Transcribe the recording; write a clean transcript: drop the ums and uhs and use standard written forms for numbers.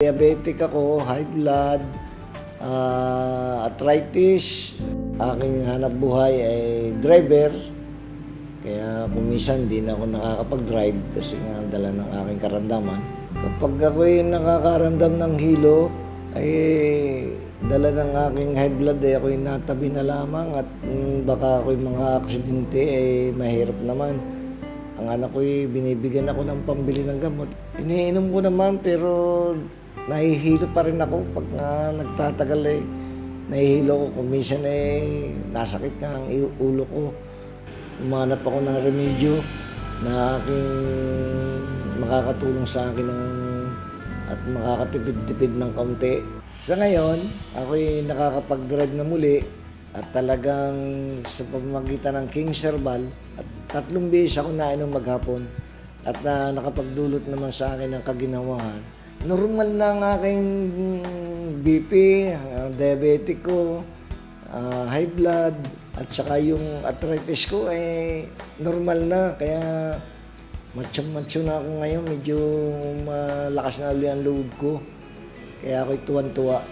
Diabetic ako, high blood, arthritis. Aking hanap buhay ay driver. Kaya kumisan di na ako nakakapag-drive kasi nga dala ng aking karamdaman. Kapag ako'y nakakaramdam ng hilo, ay dala ng aking high blood ay ako'y natabi na lamang at baka ako'y mga aksidente ay mahirap naman. Ang anak ko'y binibigyan ako ng pambili ng gamot. Iniinom ko naman pero nahihilo pa rin ako pag nagtatagal eh. Nahihilo ko, kuminsan eh nasakit nga ang ulo ko. Umanap ako ng remedyo na aking makakatulong sa akin at makakatipid-tipid ng kaunti. Sa ngayon, ako'y nakakapag-drive na muli at talagang sa pamamagitan ng King's Herbal at 3 beses ako nainom maghapon at nakapagdulot naman sa akin ng kaginawahan. Normal na ang aking BP, diabetic ko, high blood, at saka yung arthritis ko ay normal na. Kaya macho na ako ngayon, medyo malakas na ulit ang loob ko. Kaya ako'y tuwan-tuwa.